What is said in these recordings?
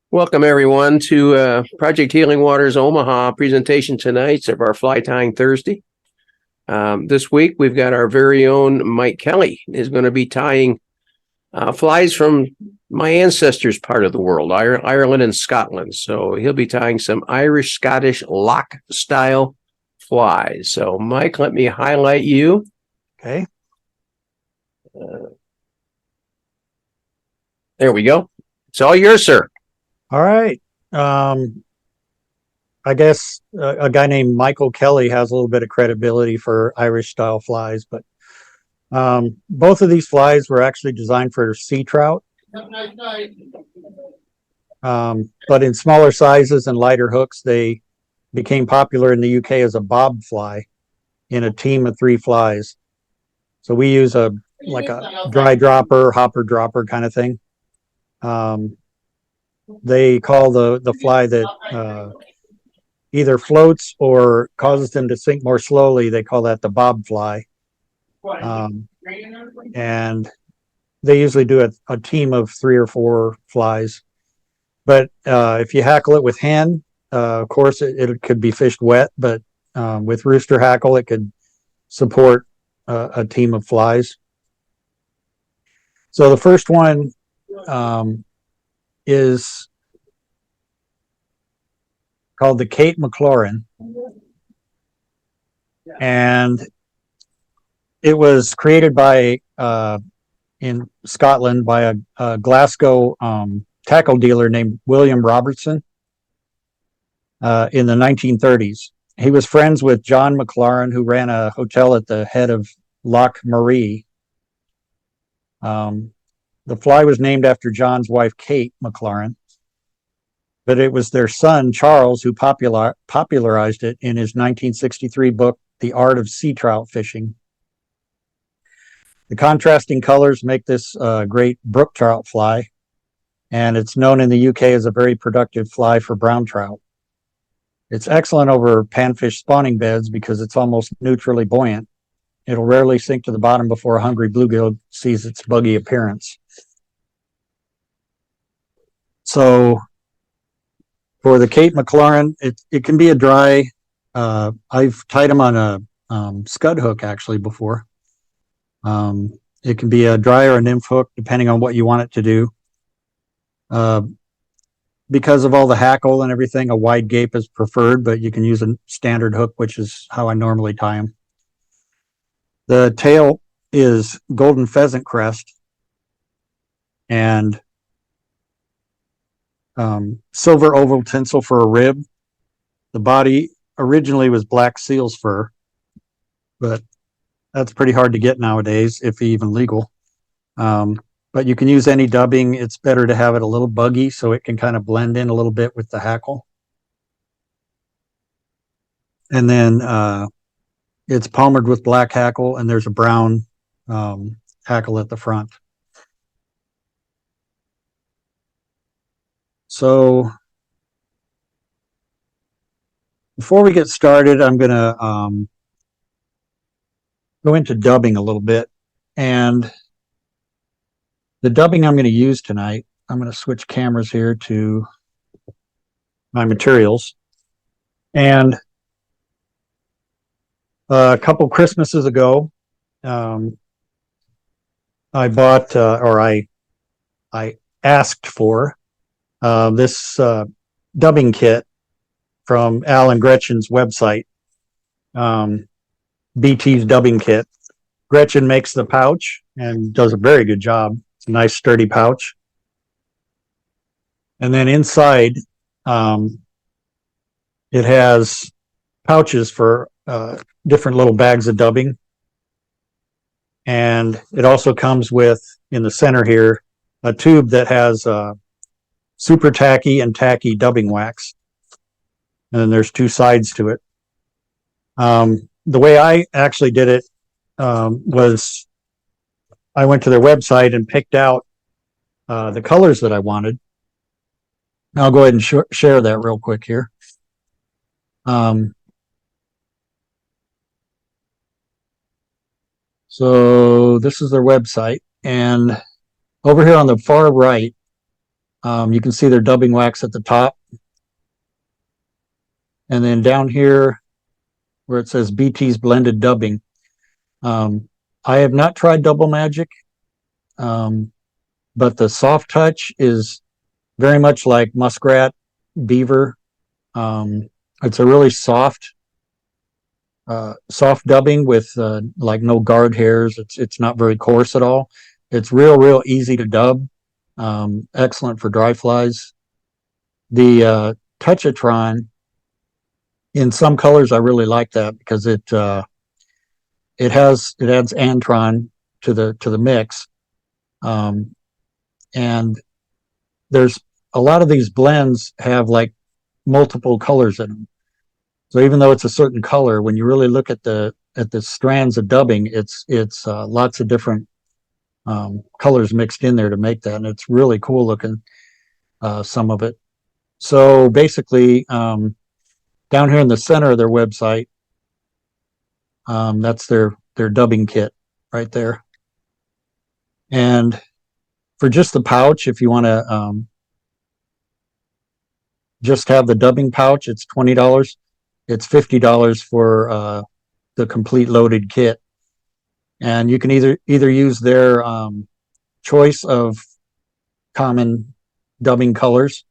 Welcome, everyone, to Project Healing Waters Omaha presentation tonight of our Fly Tying Thursday. This week, we've got our very own Mike Kelly is going to be tying flies from my ancestors' part of the world, Ireland and Scotland. So he'll be tying some Irish-Scottish Loch style flies. So, Mike, let me highlight you. Okay. There we go. It's all yours, sir. All right. I guess a guy named Michael Kelly has a little bit of credibility for Irish style flies, but both of these flies were actually designed for sea trout. But in smaller sizes and lighter hooks, they became popular in the UK as a bob fly in a team of 3 flies. So we use a dry dropper, hopper dropper kind of thing. They call the fly that either floats or causes them to sink more slowly, they call that the bob fly. And they usually do a team of 3 or 4 flies. But if you hackle it with hen, of course, it could be fished wet, but with rooster hackle, it could support a team of flies. So the first one is called the Kate McLaurin, and it was created by in Scotland by a Glasgow tackle dealer named William Robertson in the 1930s. He was friends with John McLaurin, who ran a hotel at the head of Loch Marie. The fly was named after John's wife, Kate McLaurin, but it was their son, Charles, who popularized it in his 1963 book, The Art of Sea Trout Fishing. The contrasting colors make this great brook trout fly, and it's known in the UK as a very productive fly for brown trout. It's excellent over panfish spawning beds because it's almost neutrally buoyant. It'll rarely sink to the bottom before a hungry bluegill sees its buggy appearance. So for the Kate McLaurin, it can be a dry. I've tied them on a scud hook actually before. It can be a dry or a nymph hook, depending on what you want it to do. Because of all the hackle and everything, a wide gape is preferred, but you can use a standard hook, which is how I normally tie them. The tail is golden pheasant crest and silver oval tinsel for a rib. The body originally was black seal's fur, but that's pretty hard to get nowadays, if even legal. But you can use any dubbing. It's better to have it a little buggy so it can kind of blend in a little bit with the hackle. And then it's palmered with black hackle, and there's a brown hackle at the front. So before we get started, I'm going to go into dubbing a little bit. And the dubbing I'm going to use tonight, I'm going to switch cameras here to my materials. And a couple Christmases ago, I bought or I asked for this dubbing kit from Al and Gretchen's website, BT's dubbing kit. Gretchen makes the pouch and does a very good job. It's a nice sturdy pouch. And then inside, it has pouches for different little bags of dubbing. And it also comes with, in the center here, a tube that has super tacky and tacky dubbing wax. And then there's 2 sides to it. The way I actually did it was I went to their website and picked out the colors that I wanted. I'll go ahead and share that real quick here. So this is their website, and over here on the far right, You can see their dubbing wax at the top. And then down here where it says BT's blended dubbing, I have not tried Double Magic, but the soft touch is very much like muskrat, beaver. It's a really soft dubbing with like no guard hairs. It's not very coarse at all. It's real easy to dub. Excellent for dry flies. The Touchatron, in some colors, I really like that because it adds Antron to the mix, and there's a lot of these blends have like multiple colors in them. So even though it's a certain color, when you really look at the strands of dubbing, it's lots of different colors mixed in there to make that, and it's really cool looking. Some of it. So basically, down here in the center of their website, that's their dubbing kit right there. And for just the pouch, if you want to just have the dubbing pouch, it's $20. It's $50 for the complete loaded kit. And you can either use their choice of common dubbing colors,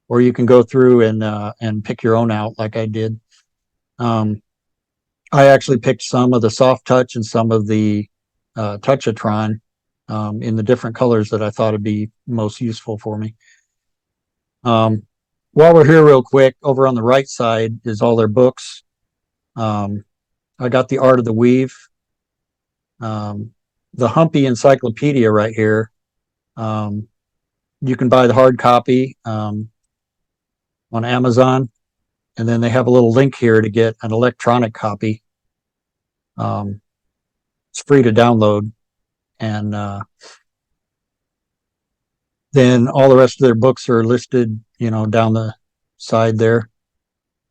or you can go through and pick your own out like I did. I actually picked some of the soft touch and some of the Touchatron in the different colors that I thought would be most useful for me. While we're here real quick, over on the right side is all their books. I got the Art of the Weave, the Humpy Encyclopedia right here. You can buy the hard copy on Amazon, and then they have a little link here to get an electronic copy. It's free to download, and then all the rest of their books are listed, down the side there.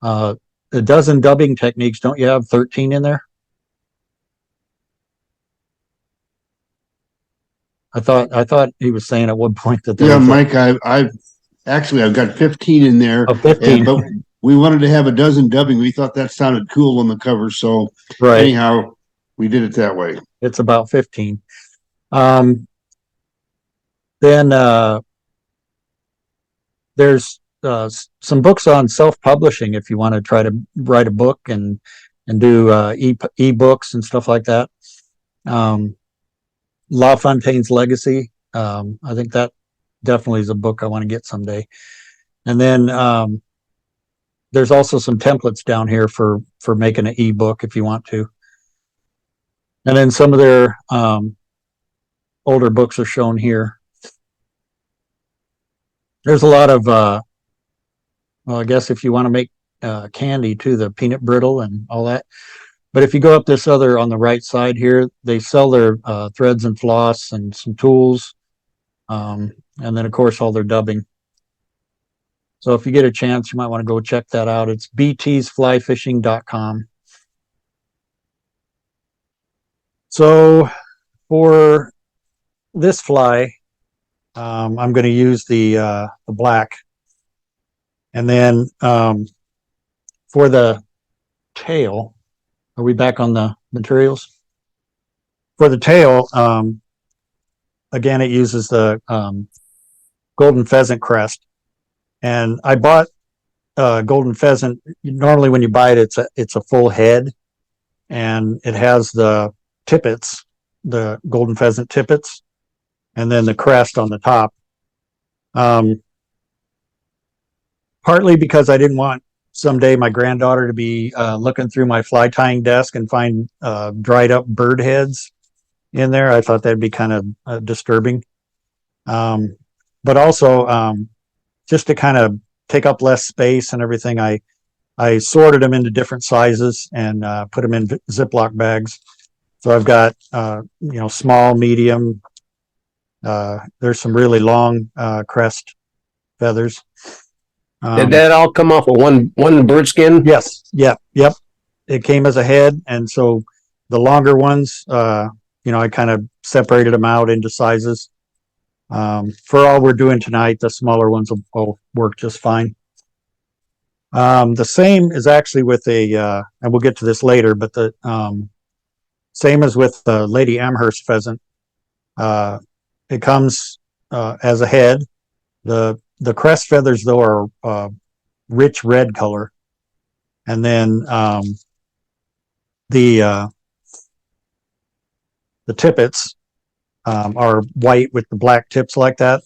A dozen dubbing techniques. Don't you have 13 in there? I thought he was saying at one point that there was Mike, I've got 15 in there. 15. But we wanted to have a dozen dubbing. We thought that sounded cool on the cover. So right. Anyhow, we did it that way. It's about 15. Then there's some books on self-publishing if you want to try to write a book and do e-books and stuff like that. La Fontaine's Legacy. I think that definitely is a book I want to get someday. And then there's also some templates down here for making an e-book if you want to. And then some of their older books are shown here. There's a lot of, well, I guess if you want to make candy too, the peanut brittle and all that. But if you go up this other on the right side here, they sell their threads and floss and some tools. And then, of course, all their dubbing. So if you get a chance, you might want to go check that out. It's btsflyfishing.com. So for this fly, I'm going to use the black. And then for the tail, are we back on the materials? For the tail, again, it uses the golden pheasant crest. And I bought golden pheasant. Normally when you buy it, it's a full head. And it has the tippets, the golden pheasant tippets, and then the crest on the top. Partly because I didn't want someday my granddaughter to be looking through my fly tying desk and find dried up bird heads in there. I thought that'd be kind of disturbing. But also just to kind of take up less space and everything, I sorted them into different sizes and put them in Ziploc bags. So I've got, small, medium. There's some really long crest feathers. Did that all come off of one bird skin? Yes. Yep. It came as a head. And so the longer ones, I kind of separated them out into sizes. For all we're doing tonight, the smaller ones will work just fine. The same is actually with and we'll get to this later, but the same as with the Lady Amherst pheasant. It comes as a head. The crest feathers, though, are rich red color. And then the tippets are white with the black tips like that.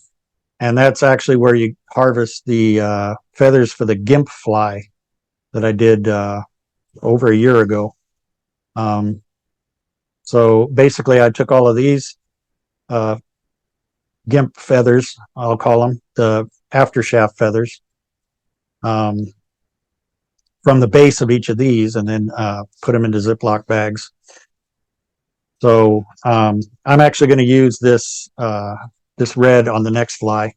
And that's actually where you harvest the feathers for the gimp fly that I did over a year ago. So basically, I took all of these gimp feathers, I'll call them, the aftershaft feathers, from the base of each of these, and then put them into Ziploc bags. So I'm actually going to use this red on the next fly.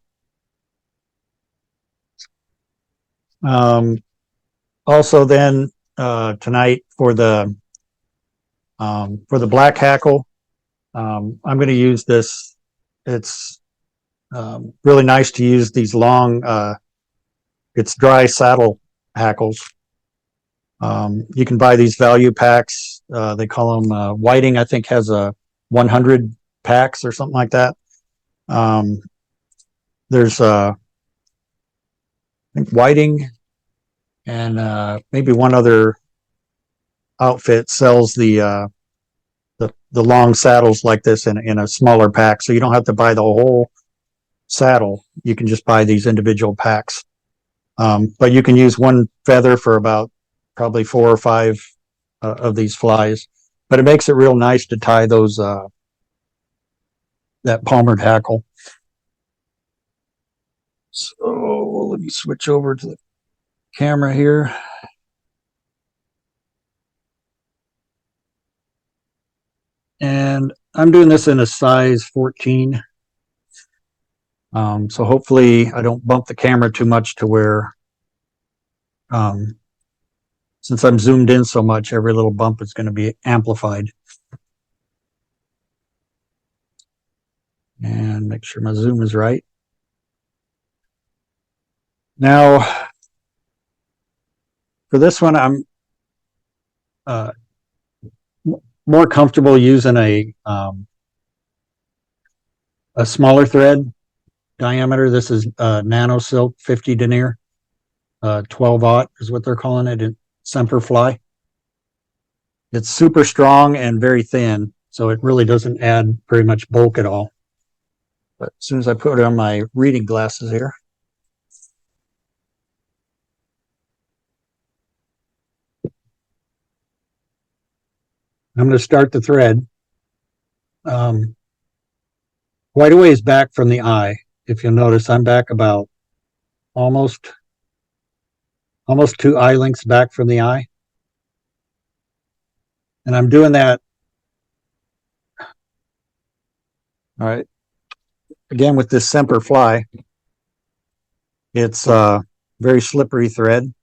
Also, then tonight for the black hackle, I'm going to use this. It's really nice to use these long. It's dry saddle hackles. You can buy these value packs. They call them Whiting. I think has a 100 packs or something like that. There's I think Whiting and maybe one other outfit sells the long saddles like this in a smaller pack, so you don't have to buy the whole saddle. You can just buy these individual packs. But you can use one feather for about probably 4 or 5 of these flies. But it makes it real nice to tie those that palmered hackle. So let me switch over to the camera here. And I'm doing this in a size 14. So hopefully I don't bump the camera too much to where, since I'm zoomed in so much, every little bump is going to be amplified. And make sure my zoom is right. Now, for this one, I'm more comfortable using a smaller thread diameter. This is nano silk 50 denier, 12-aught is what they're calling it in Semper Fly. It's super strong and very thin, so it really doesn't add very much bulk at all. But as soon as I put on my reading glasses here, I'm going to start the thread quite a ways back from the eye. If you'll notice, I'm back about almost 2 eye lengths back from the eye. And I'm doing that, all right, again with this Semper Fly. It's a very slippery thread.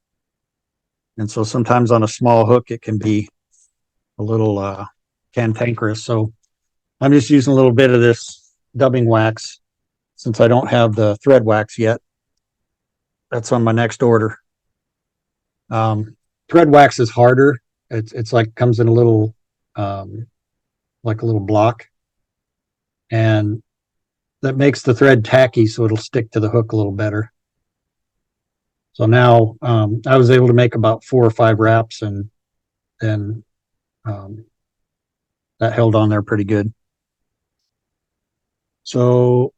And so sometimes on a small hook, it can be a little cantankerous. So I'm just using a little bit of this dubbing wax since I don't have the thread wax yet. That's on my next order. Thread wax is harder. It's like comes in a little like a little block, and that makes the thread tacky, so it'll stick to the hook a little better. So now I was able to make about 4 or 5 wraps, and then that held on there pretty good. So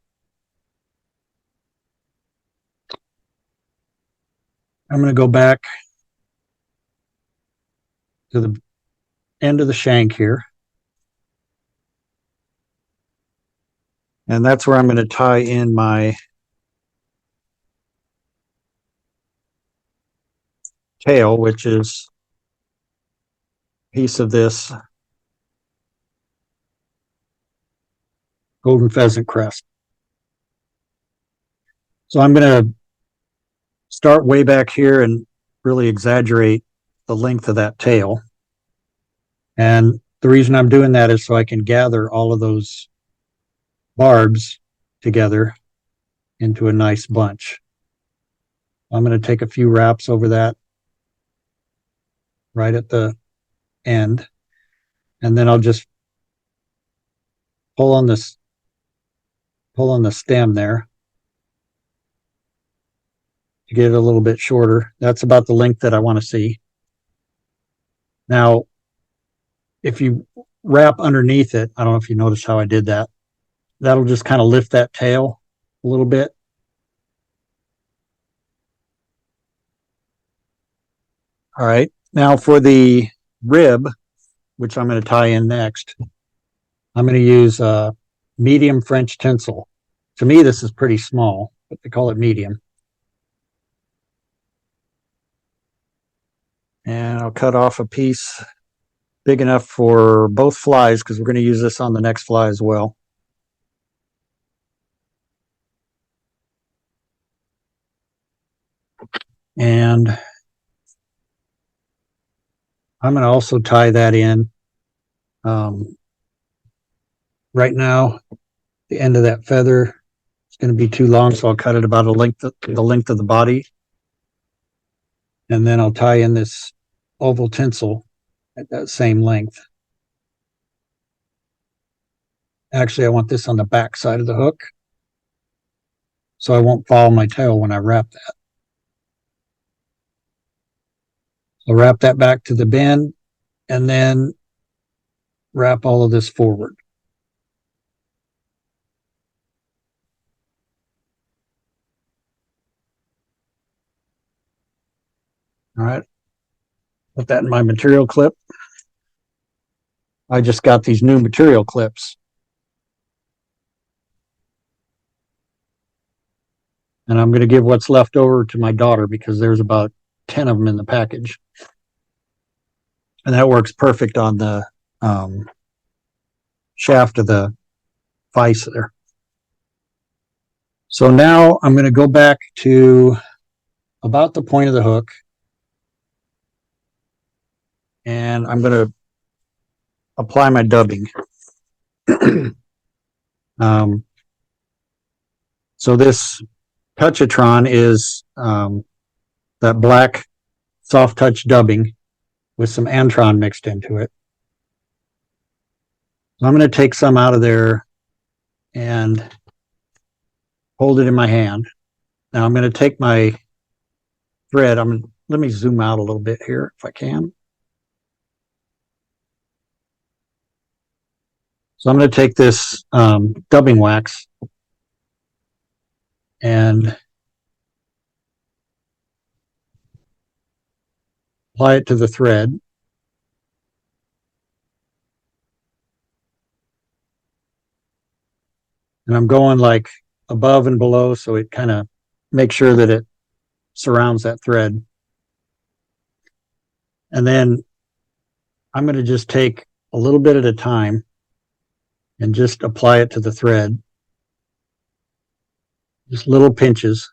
I'm going to go back to the end of the shank here. And that's where I'm going to tie in my tail, which is a piece of this golden pheasant crest. So I'm going to start way back here and really exaggerate the length of that tail. And the reason I'm doing that is so I can gather all of those barbs together into a nice bunch. I'm going to take a few wraps over that right at the end, and then I'll just pull on the stem there to get it a little bit shorter. That's about the length that I want to see. Now, if you wrap underneath it, I don't know if you noticed how I did that. That'll just kind of lift that tail a little bit. All right. Now for the rib, which I'm going to tie in next, I'm going to use medium French tinsel. To me, this is pretty small, but they call it medium. And I'll cut off a piece big enough for both flies because we're going to use this on the next fly as well. And I'm going to also tie that in. Right now, the end of that feather is going to be too long, so I'll cut it about the length of the body. And then I'll tie in this oval tinsel at that same length. Actually, I want this on the back side of the hook, so I won't follow my tail when I wrap that. I'll wrap that back to the bend and then wrap all of this forward. All right. Put that in my material clip. I just got these new material clips. And I'm going to give what's left over to my daughter because there's about 10 of them in the package. And that works perfect on the shaft of the vise there. So now I'm going to go back to about the point of the hook. And I'm going to apply my dubbing. So this Touchatron is that black soft touch dubbing with some Antron mixed into it. So I'm going to take some out of there and hold it in my hand. Now I'm going to take my thread. Let me zoom out a little bit here if I can. So I'm going to take this dubbing wax and apply it to the thread. And I'm going like above and below so it kind of makes sure that it surrounds that thread. And then I'm going to just take a little bit at a time and just apply it to the thread. Just little pinches.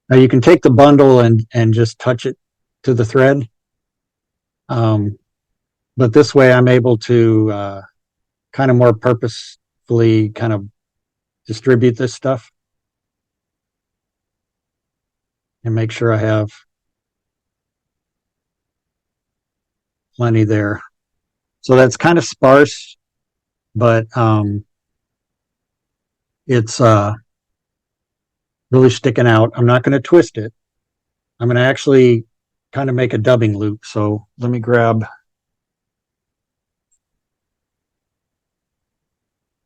Now you can take the bundle and just touch it to the thread. But this way I'm able to kind of more purposefully kind of distribute this stuff and make sure I have plenty there. So that's kind of sparse, but it's really sticking out. I'm not going to twist it. I'm going to actually kind of make a dubbing loop. So let me grab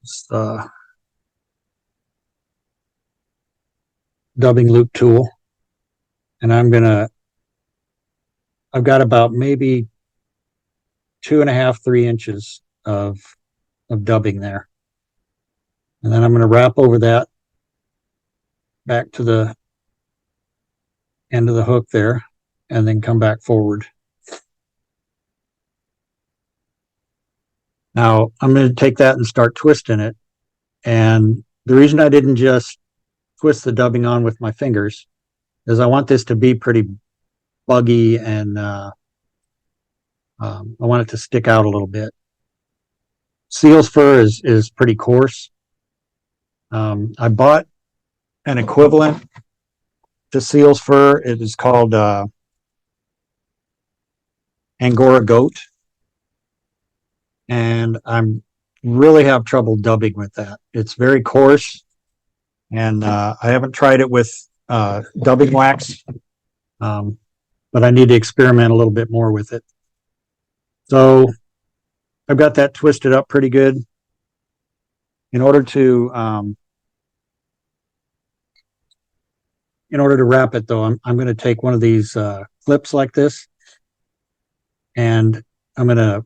this dubbing loop tool. And I've got about maybe 2.5, 3 inches of dubbing there. And then I'm going to wrap over that back to the end of the hook there and then come back forward. Now I'm going to take that and start twisting it. And the reason I didn't just twist the dubbing on with my fingers is I want this to be pretty buggy and I want it to stick out a little bit. Seal's fur is pretty coarse. I bought an equivalent to seal's fur. It is called Angora goat, and I'm really have trouble dubbing with that. It's very coarse, and I haven't tried it with dubbing wax, but I need to experiment a little bit more with it. So I've got that twisted up pretty good. In order to wrap it though, I'm going to take one of these clips like this, and I'm going to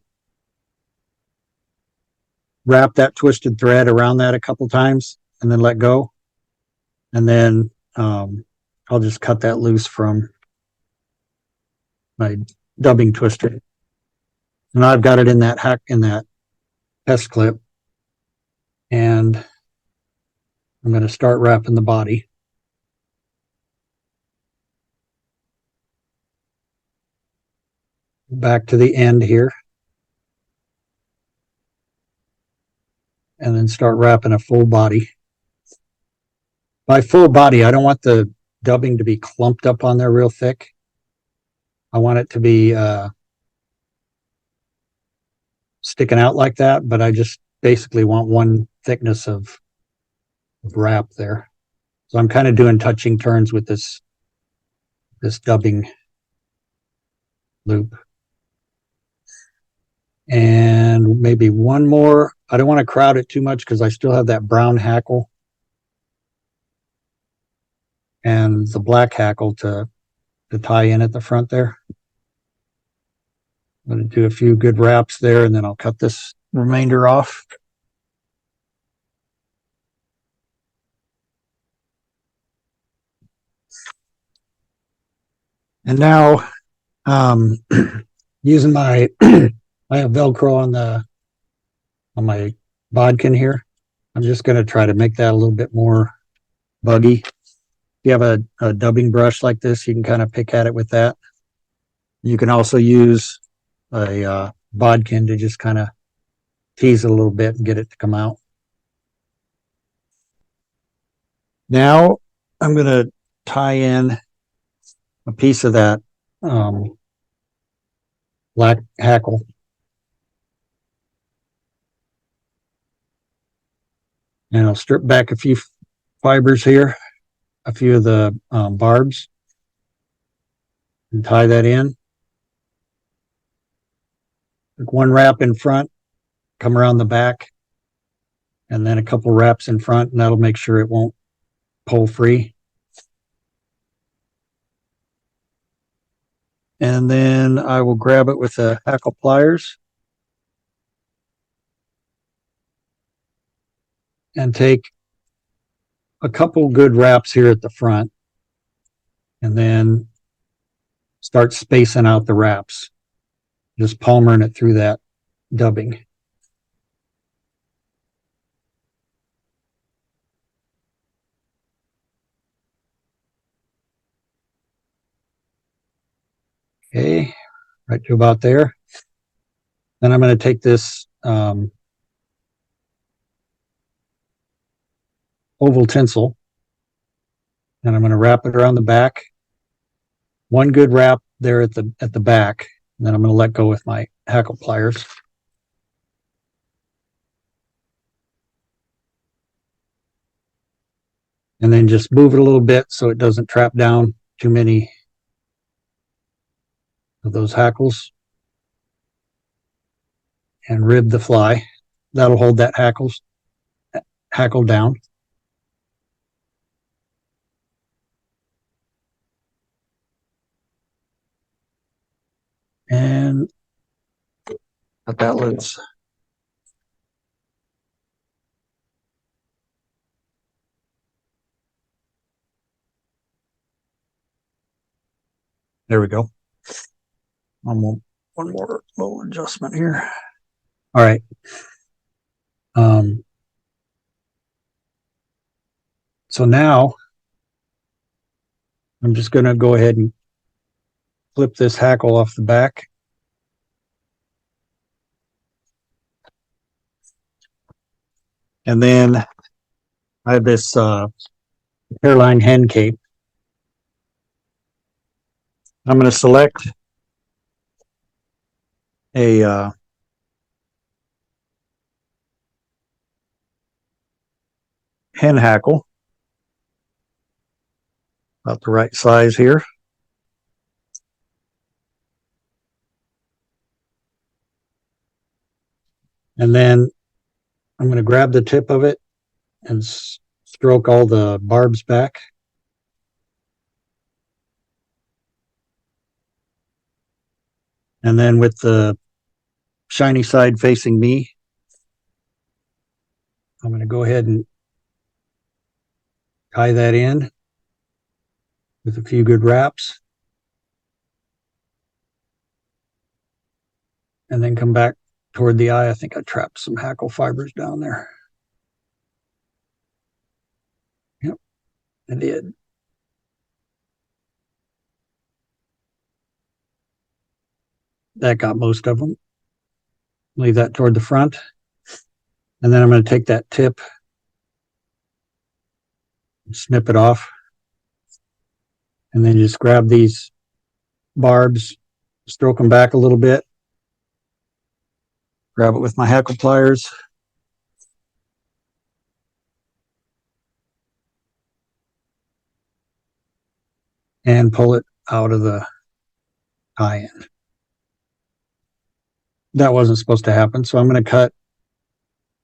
wrap that twisted thread around that a couple times and then let go. And then I'll just cut that loose from my dubbing twister. And I've got it in that test clip. And I'm going to start wrapping the body. Back to the end here. And then start wrapping a full body. By full body, I don't want the dubbing to be clumped up on there real thick. I want it to be sticking out like that, but I just basically want one thickness of wrap there. So I'm kind of doing touching turns with this dubbing loop. And maybe one more. I don't want to crowd it too much because I still have that brown hackle and the black hackle to tie in at the front there. I'm going to do a few good wraps there, and then I'll cut this remainder off. And now, using my, I have Velcro on my bodkin here. I'm just going to try to make that a little bit more buggy. If you have a dubbing brush like this, you can kind of pick at it with that. You can also use a bodkin to just kind of tease it a little bit and get it to come out. Now I'm going to tie in a piece of that black hackle. And I'll strip back a few fibers here, a few of the barbs, and tie that in. One wrap in front, come around the back, and then a couple wraps in front, and that'll make sure it won't pull free. And then I will grab it with the hackle pliers and take a couple good wraps here at the front, and then start spacing out the wraps, just palmering it through that dubbing. Okay, right to about there. Then I'm going to take this oval tinsel, and I'm going to wrap it around the back. One good wrap there at the back, and then I'm going to let go with my hackle pliers. And then just move it a little bit so it doesn't trap down too many of those hackles. And rib the fly. That'll hold that hackle down. And cut that loose. There we go. One more little adjustment here. All right. So now I'm just going to go ahead and flip this hackle off the back. And then I have this hairline hen cape. I'm going to select a hen hackle, about the right size here. And then I'm going to grab the tip of it and stroke all the barbs back. And then with the shiny side facing me, I'm going to go ahead and tie that in with a few good wraps. And then come back toward the eye. I think I trapped some hackle fibers down there. Yep, I did. That got most of them. Leave that toward the front. And then I'm going to take that tip and snip it off. And then just grab these barbs, stroke them back a little bit. Grab it with my hackle pliers. And pull it out of the eye end. That wasn't supposed to happen, so I'm going to cut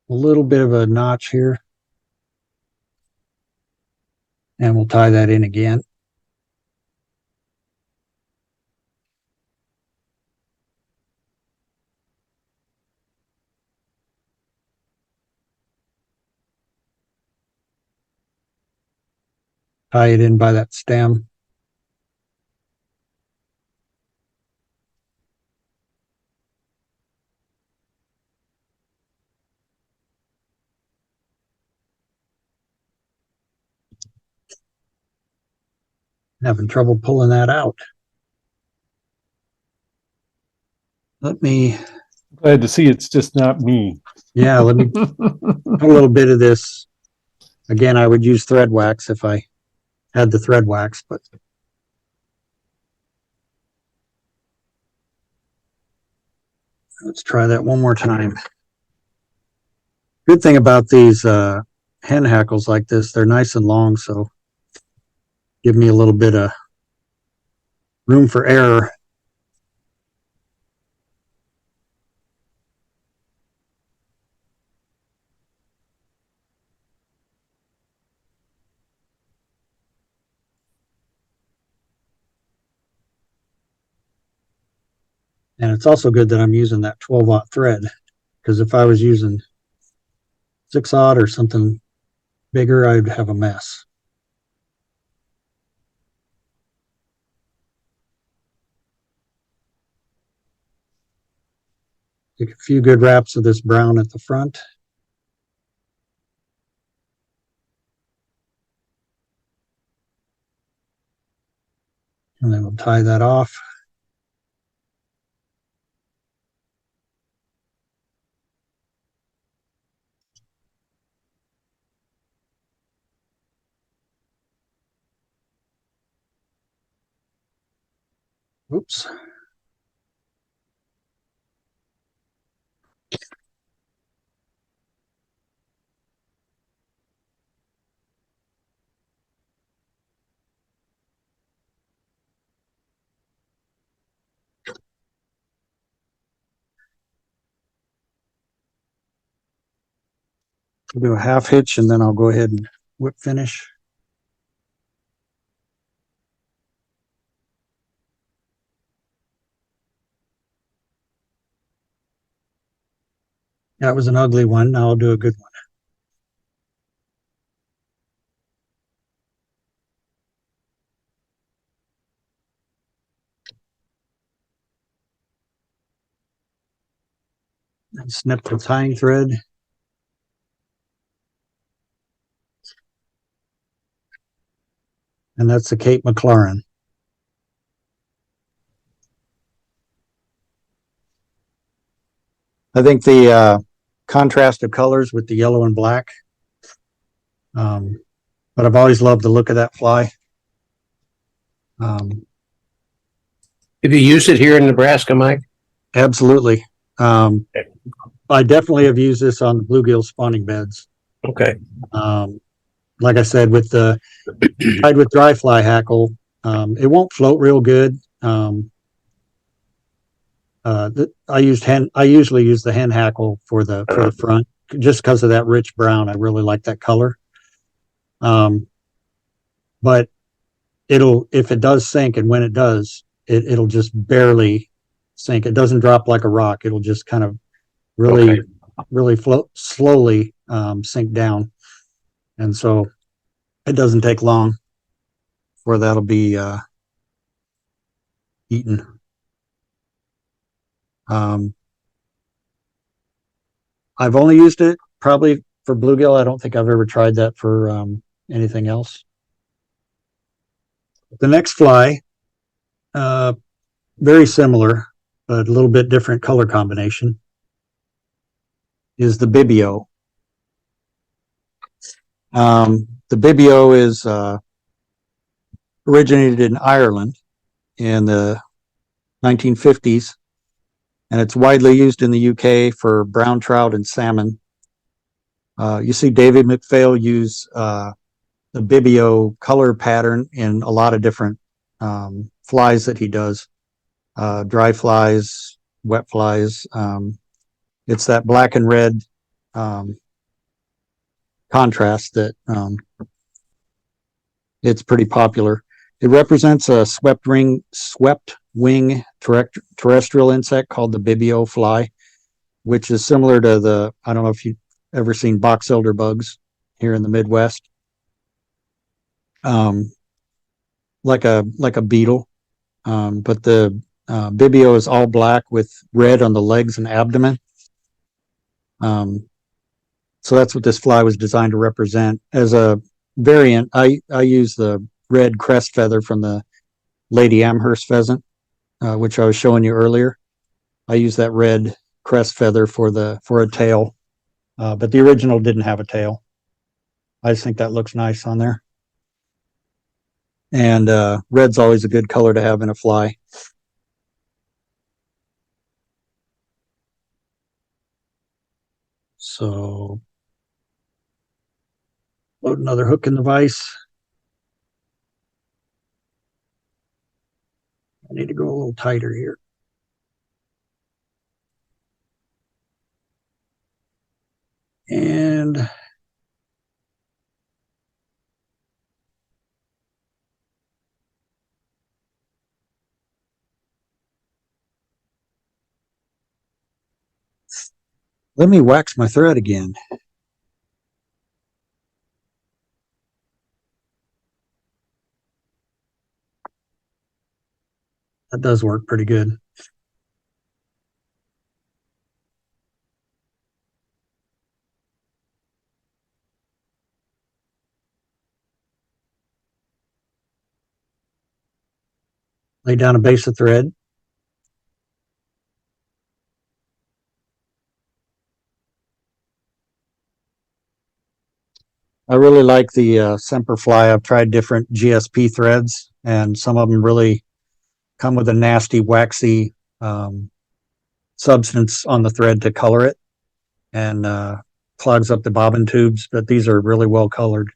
a little bit of a notch here. And we'll tie that in again. Tie it in by that stem. Having trouble pulling that out. Let me, Glad to see it's just not me. yeah, let me put a little bit of this. Again, I would use thread wax if I had the thread wax, but let's try that one more time. Good thing about these hen hackles like this, they're nice and long, so give me a little bit of room for error. And it's also good that I'm using that 12-aught thread, because if I was using 6-aught or something bigger, I'd have a mess. Take a few good wraps of this brown at the front. And then we'll tie that off. Oops. I'll do a half hitch and then I'll go ahead and whip finish. That was an ugly one. Now I'll do a good one. And snip the tying thread. And that's the Cape McLaren. I think the contrast of colors with the yellow and black. But I've always loved the look of that fly. Have you used it here in Nebraska, Mike? Absolutely. I definitely have used this on the bluegill spawning beds. Okay. Like I said, with the tied with dry fly hackle, it won't float real good. I usually use the hen hackle for the front just because of that rich brown. I really like that color. But if it does sink, and when it does, it'll just barely sink. It doesn't drop like a rock. It'll just kind of really float slowly, sink down. And so it doesn't take long before that'll be eaten. I've only used it probably for bluegill. I don't think I've ever tried that for anything else. The next fly, very similar, but a little bit different color combination, is the Bibio. The Bibio is originated in Ireland in the 1950s, and it's widely used in the UK for brown trout and salmon. You see David McPhail use the Bibio color pattern in a lot of different flies that he does. Dry flies, wet flies. It's that black and red contrast that it's pretty popular. It represents a swept wing terrestrial insect called the Bibio fly, which is similar to I don't know if you've ever seen box elder bugs here in the Midwest. Like a beetle. But the Bibio is all black with red on the legs and abdomen. So that's what this fly was designed to represent. As a variant, I use the red crest feather from the Lady Amherst pheasant, which I was showing you earlier. I use that red crest feather for a tail, but the original didn't have a tail. I just think that looks nice on there. And red's always a good color to have in a fly. So load another hook in the vise. I need to go a little tighter here. And let me wax my thread again. That does work pretty good. Lay down a base of thread. I really like the Semper fly. I've tried different GSP threads, and some of them really come with a nasty, waxy substance on the thread to color it, and clogs up the bobbin tubes, but these are really well colored.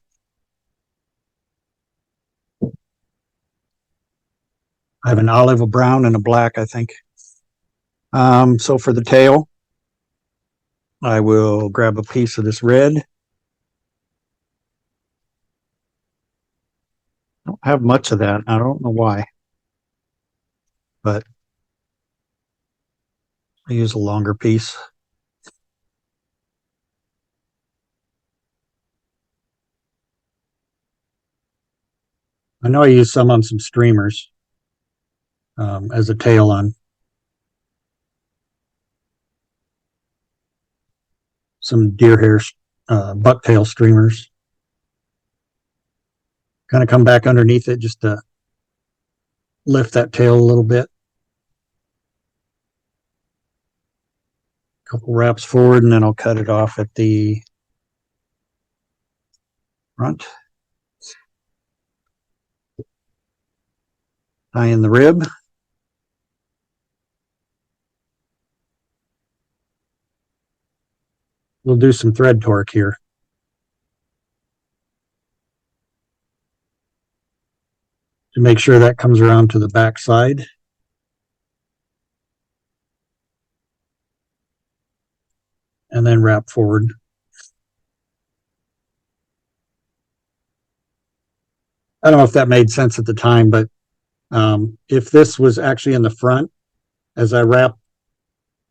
I have an olive, a brown, and a black, I think. So for the tail, I will grab a piece of this red. I don't have much of that. I don't know why, but I use a longer piece. I know I use some on some streamers as a tail on some deer hair bucktail streamers. Kind of come back underneath it just to lift that tail a little bit. Couple wraps forward, and then I'll cut it off at the front. Tie in the rib. We'll do some thread torque here. To make sure that comes around to the back side. And then wrap forward. I don't know if that made sense at the time, but if this was actually in the front, as I wrap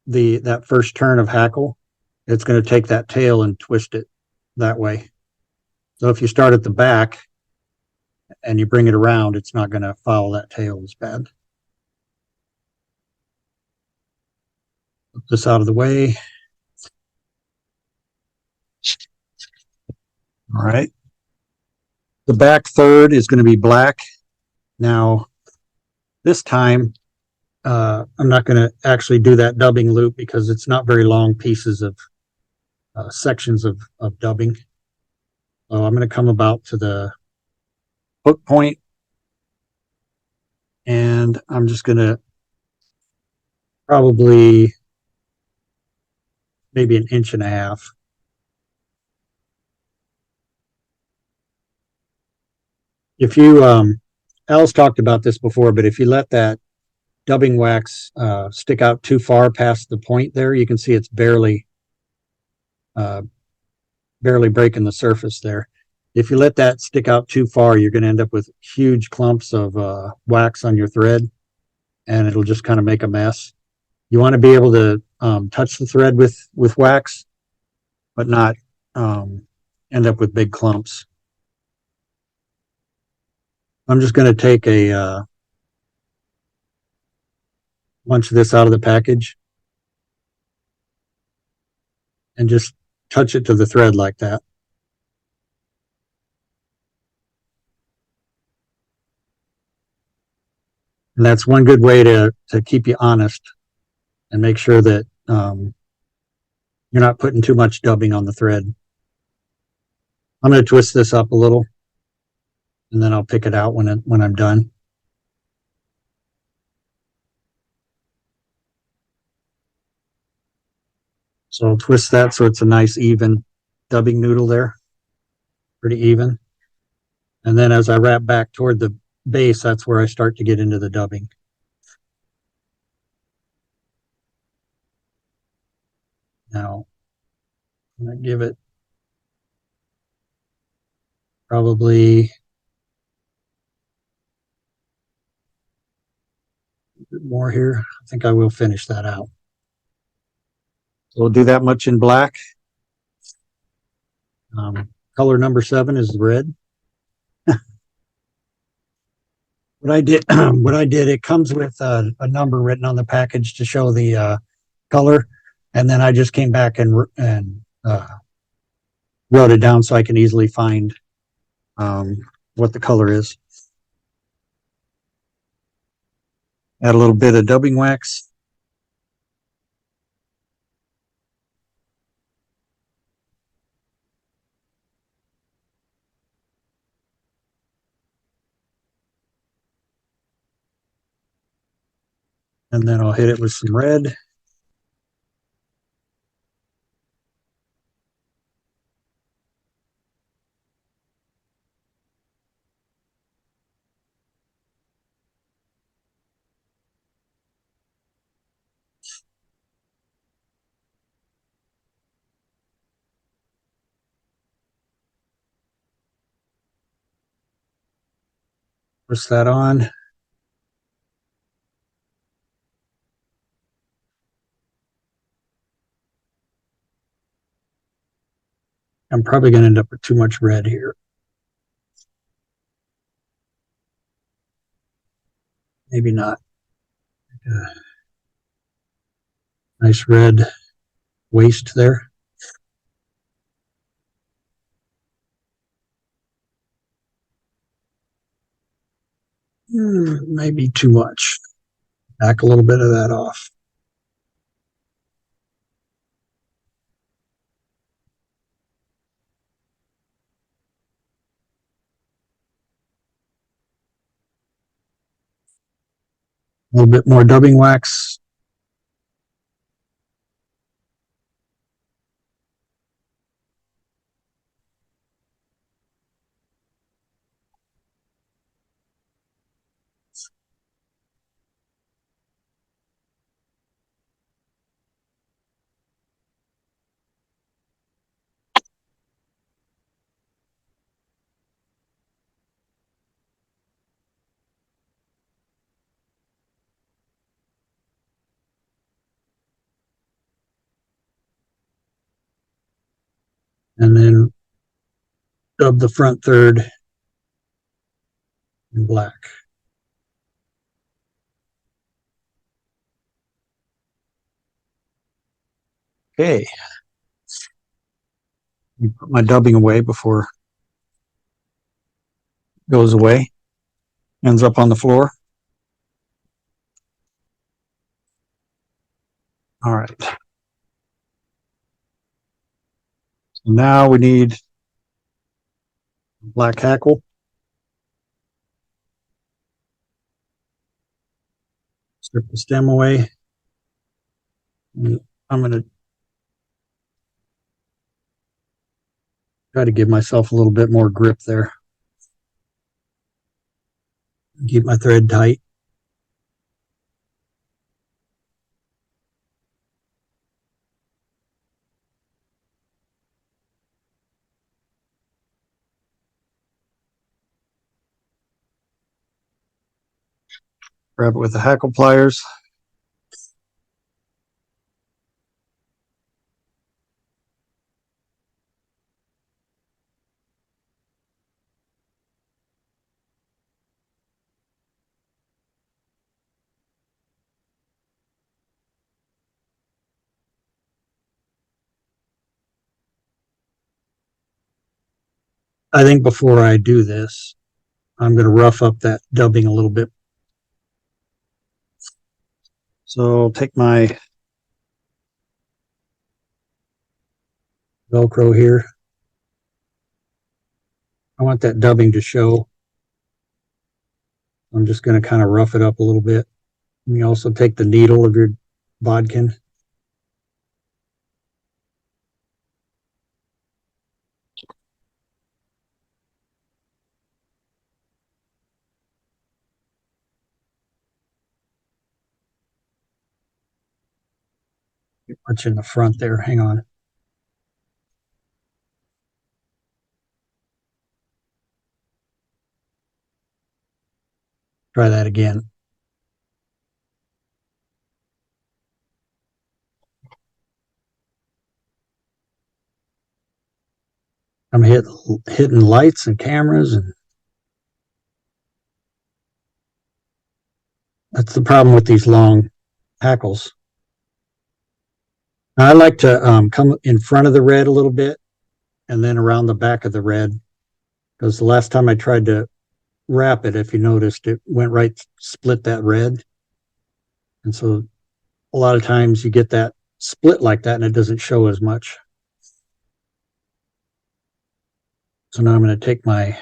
that first turn of hackle, it's going to take that tail and twist it that way. So if you start at the back and you bring it around, it's not going to follow that tail as bad. Put this out of the way. All right. The back third is going to be black. Now, this time, I'm not going to actually do that dubbing loop because it's not very long pieces of sections of dubbing. So I'm going to come about to the hook point, and I'm just going to probably maybe 1.5 inches. If you, Al's talked about this before, but if you let that dubbing wax stick out too far past the point there, you can see it's barely breaking the surface there. If you let that stick out too far, you're going to end up with huge clumps of wax on your thread, and it'll just kind of make a mess. You want to be able to touch the thread with wax, but not end up with big clumps. I'm just going to take a bunch of this out of the package and just touch it to the thread like that. And that's one good way to keep you honest and make sure that you're not putting too much dubbing on the thread. I'm going to twist this up a little, and then I'll pick it out when I'm done. So I'll twist that so it's a nice even dubbing noodle there, pretty even. And then as I wrap back toward the base, that's where I start to get into the dubbing. Now, I'm going to give it probably a bit more here. I think I will finish that out. So we'll do that much in black. Color number 7 is red. What I did, it comes with a number written on the package to show the color, and then I just came back and wrote it down so I can easily find what the color is. Add a little bit of dubbing wax. And then I'll hit it with some red. Press that on. I'm probably going to end up with too much red here. Maybe not. Nice red waist there. Maybe too much. Back a little bit of that off. A little bit more dubbing wax. And then dub the front third in black. Okay. Put my dubbing away before it goes away. Ends up on the floor. All right. So now we need black hackle. Strip the stem away. And I'm going to try to give myself a little bit more grip there. Keep my thread tight. Grab it with the hackle pliers. I think before I do this, I'm going to rough up that dubbing a little bit. So I'll take my Velcro here. I want that dubbing to show. I'm just going to kind of rough it up a little bit. And you also take the needle of your bodkin. Much in the front there. Hang on. Try that again. I'm hitting lights and cameras, and that's the problem with these long hackles. Now, I like to come in front of the red a little bit and then around the back of the red, because the last time I tried to wrap it, if you noticed, it went right, split that red. And so a lot of times you get that split like that and it doesn't show as much. So now I'm going to take my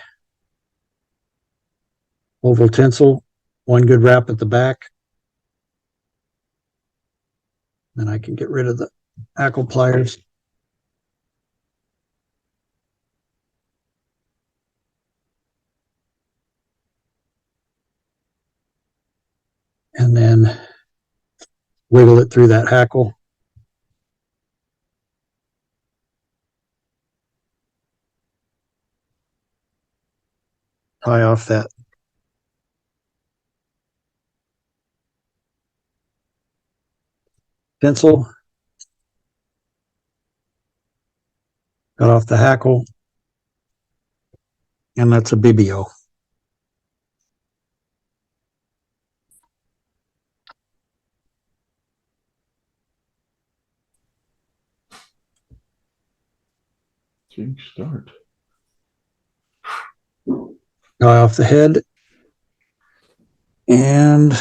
oval tinsel, one good wrap at the back. Then I can get rid of the hackle pliers. And then wiggle it through that hackle. Tie off that tinsel. Cut off the hackle. And that's a bibio. Big start. Tie off the head. And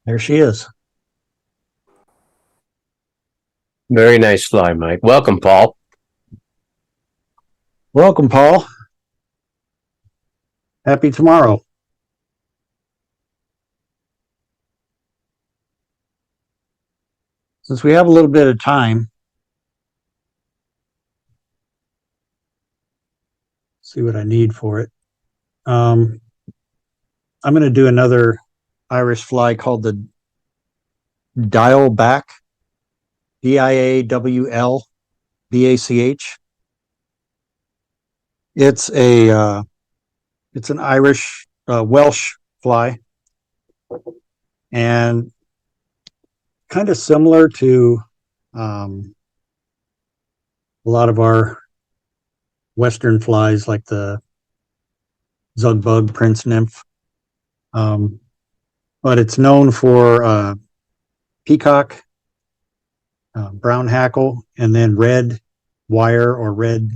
There she is. Very nice fly, Mike. Welcome, Paul. Welcome, Paul. Happy tomorrow. Since we have a little bit of time, see what I need for it. I'm going to do another Irish fly called the Dialback, Diawlbach. It's an Irish Welsh fly, and kind of similar to a lot of our Western flies, like the Zugbug, Prince Nymph. But it's known for peacock, brown hackle, and then red wire or red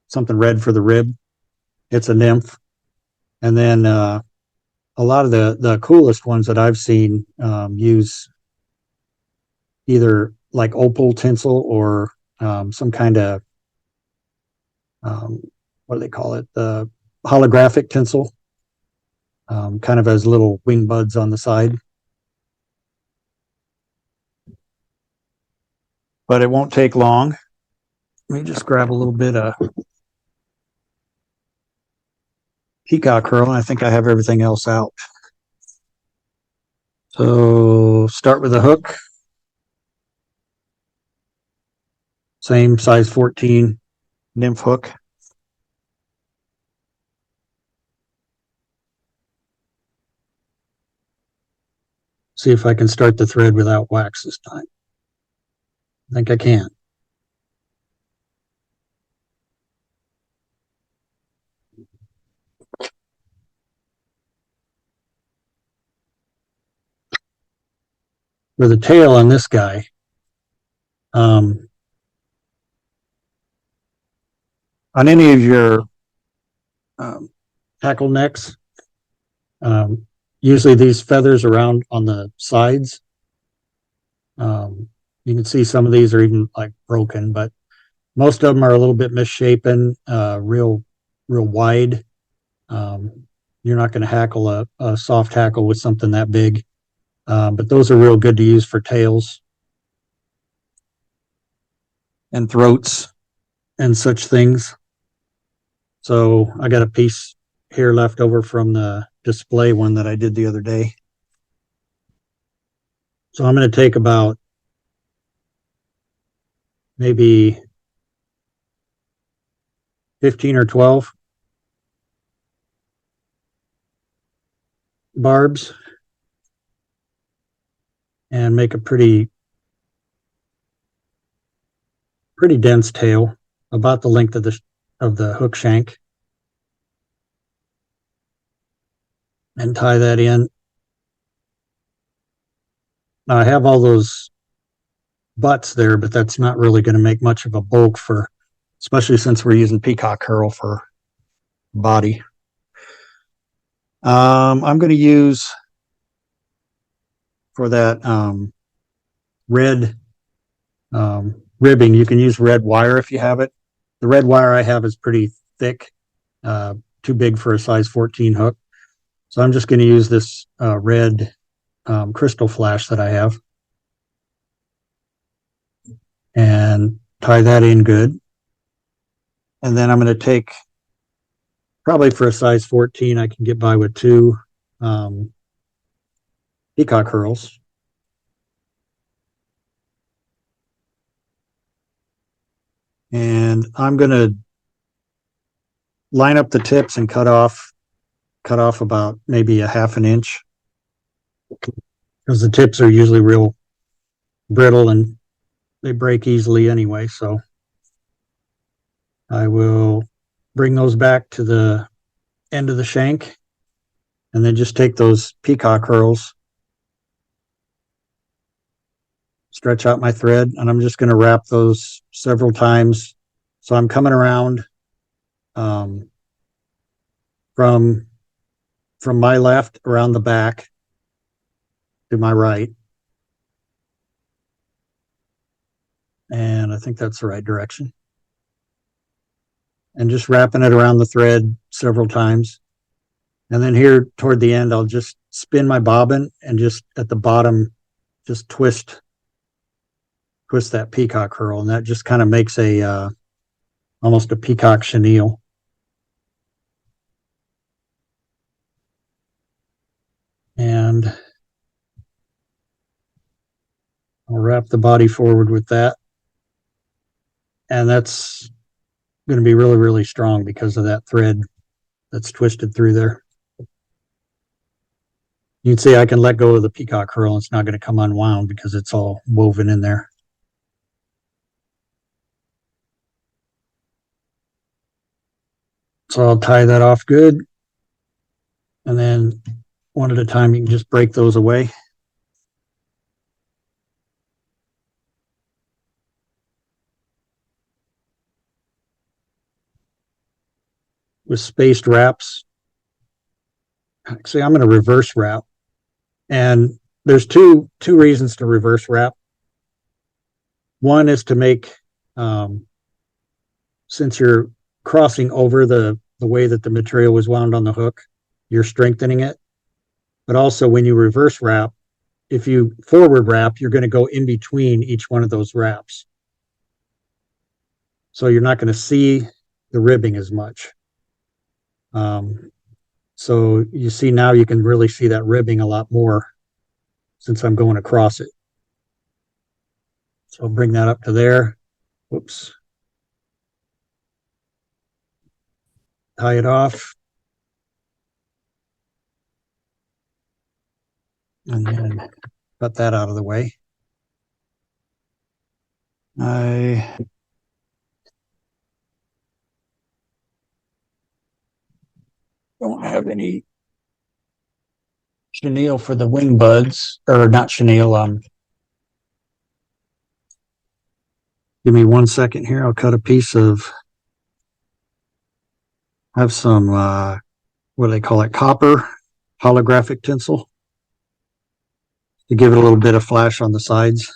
something red for the rib. It's a nymph. And then a lot of the coolest ones that I've seen use either like opal tinsel or some kind of what do they call it? The holographic tinsel, kind of as little wing buds on the side. But it won't take long. Let me just grab a little bit of peacock curl. I think I have everything else out. So start with a hook. Same size 14 nymph hook. See if I can start the thread without wax this time. I think I can. For the tail on this guy, on any of your hackle necks, usually these feathers around on the sides, you can see some of these are even like broken, but most of them are a little bit misshapen, real wide. You're not going to hackle a soft hackle with something that big, but those are real good to use for tails and throats and such things. So I got a piece here left over from the display one that I did the other day. So I'm going to take about maybe 15 or 12 barbs and make a pretty dense tail, about the length of the hook shank, and tie that in. Now I have all those butts there, but that's not really going to make much of a bulk for, especially since we're using peacock curl for body. I'm going to use for that red ribbing. You can use red wire if you have it. The red wire I have is pretty thick, too big for a size 14 hook. So I'm just going to use this red crystal flash that I have and tie that in good. And then I'm going to take, probably for a size 14, I can get by with 2 peacock curls. And I'm going to line up the tips and cut off about maybe a half an inch, because the tips are usually real brittle and they break easily anyway. So I will bring those back to the end of the shank and then just take those peacock curls, stretch out my thread, and I'm just going to wrap those several times. So I'm coming around from my left around the back, to my right. And I think that's the right direction. And just wrapping it around the thread several times. And then here toward the end, I'll just spin my bobbin and just at the bottom, just twist that peacock curl. And that just kind of makes a, almost a peacock chenille. And I'll wrap the body forward with that. And that's going to be really, really strong because of that thread that's twisted through there. You can see I can let go of the peacock curl and it's not going to come unwound because it's all woven in there. So I'll tie that off good. And then one at a time, you can just break those away. With spaced wraps. Actually, I'm going to reverse wrap. And there's two reasons to reverse wrap. One is to make, since you're crossing over the way that the material was wound on the hook, you're strengthening it. But also when you reverse wrap, if you forward wrap, you're going to go in between each one of those wraps. So you're not going to see the ribbing as much. So you see now you can really see that ribbing a lot more since I'm going across it. So I'll bring that up to there. Whoops. Tie it off. And then cut that out of the way. I don't have any chenille for the wing buds, or not chenille. Give me 1 second here. I'll cut a piece of, I have some, what do they call it? Copper holographic tinsel to give it a little bit of flash on the sides.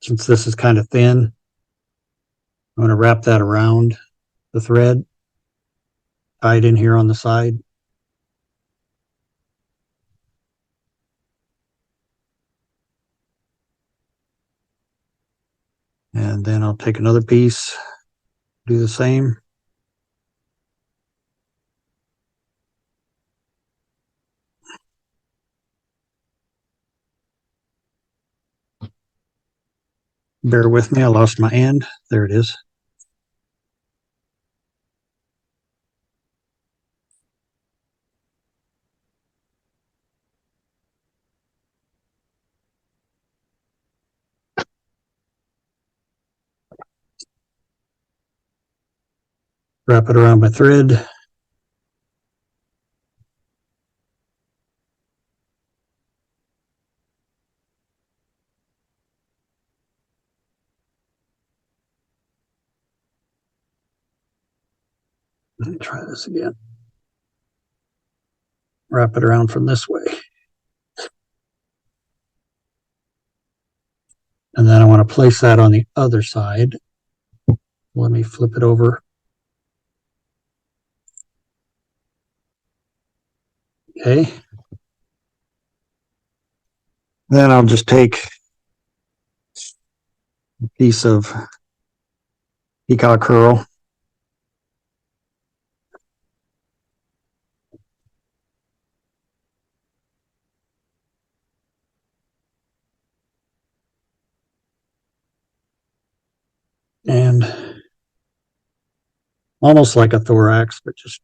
Since this is kind of thin, I'm going to wrap that around the thread, tie it in here on the side. And then I'll take another piece, do the same. Bear with me, I lost my end. There it is. Wrap it around my thread. Let me try this again. Wrap it around from this way. And then I want to place that on the other side. Let me flip it over. Okay. Then I'll just take a piece of peacock curl. And almost like a thorax, but just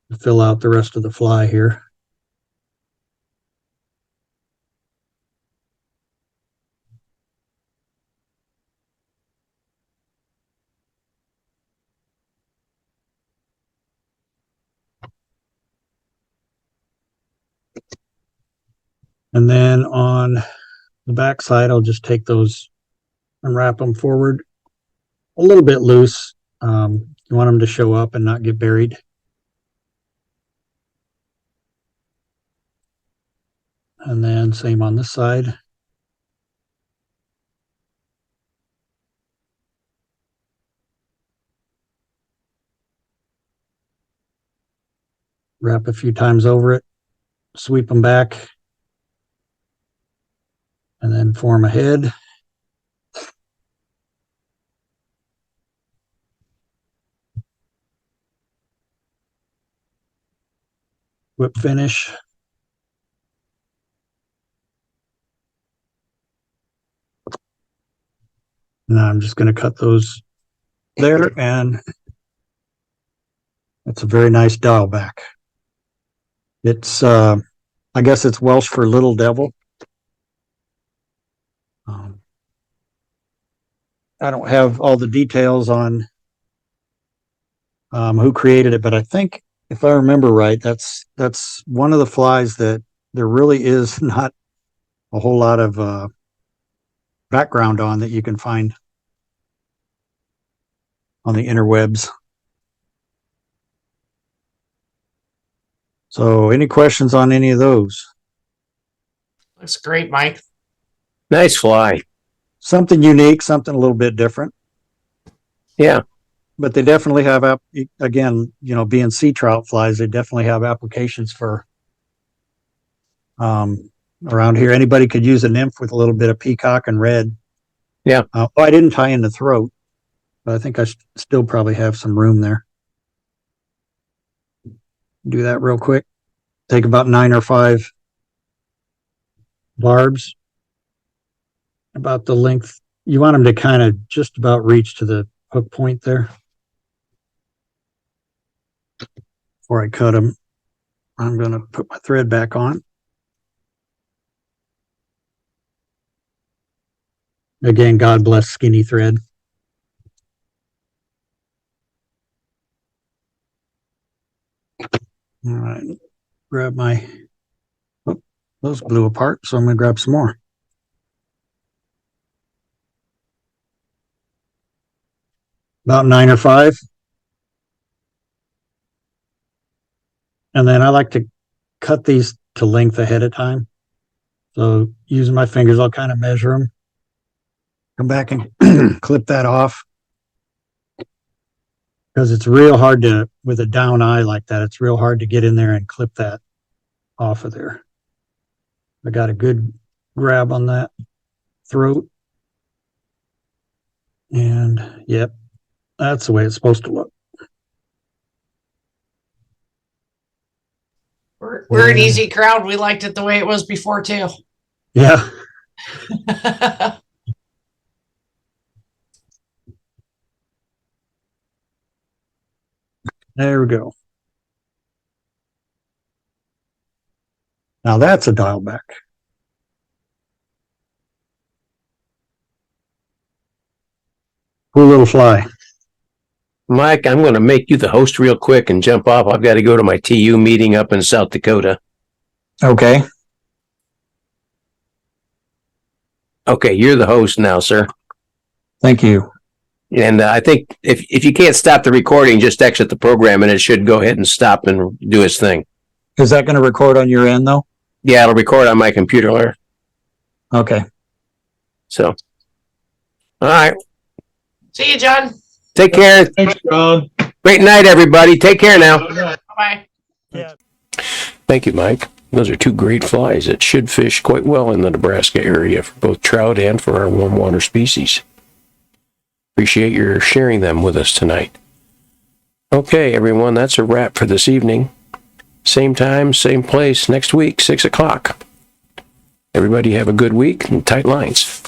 to fill out the rest of the fly here. And then on the back side, I'll just take those and wrap them forward a little bit loose. You want them to show up and not get buried. And then same on this side. Wrap a few times over it, sweep them back, and then form a head. Whip finish. Now I'm just going to cut those there, and that's a very nice dial back. It's, I guess it's Welsh for little devil. I don't have all the details on who created it, but I think if I remember right, that's one of the flies that there really is not a whole lot of background on that you can find on the interwebs. So any questions on any of those? Looks great, Mike. Nice fly. Something unique, something a little bit different. Yeah. But they definitely have, again, you know, being sea trout flies, they definitely have applications for around here. Anybody could use a nymph with a little bit of peacock and red. Yeah. I didn't tie in the throat, but I think I still probably have some room there. Do that real quick. Take about 9 or 5 barbs, about the length. You want them to kind of just about reach to the hook point there. Before I cut them, I'm going to put my thread back on. Again, God bless skinny thread. All right, grab my, oh, those blew apart, so I'm going to grab some more. About 9 or 5. And then I like to cut these to length ahead of time. So using my fingers, I'll kind of measure them. Come back and clip that off. Because it's real hard to, with a down eye like that, it's real hard to get in there and clip that off of there. I got a good grab on that throat. And yep, that's the way it's supposed to look. We're an easy crowd. We liked it the way it was before too. Yeah. There we go. Now that's a dial back. Cool little fly. Mike, I'm going to make you the host real quick and jump off. I've got to go to my TU meeting up in South Dakota. Okay. Okay, you're the host now, sir. Thank you. And I think if you can't stop the recording, just exit the program and it should go ahead and stop and do its thing. Is that going to record on your end though? Yeah, it'll record on my computer. Okay. So, all right. See you, John. Take care. Thanks, John. Great night, everybody. Take care now. Bye. Yeah. Thank you, Mike. Those are 2 great flies that should fish quite well in the Nebraska area for both trout and for our warm water species. Appreciate your sharing them with us tonight. Okay, everyone, that's a wrap for this evening. Same time, same place next week, 6 o'clock. Everybody have a good week and tight lines.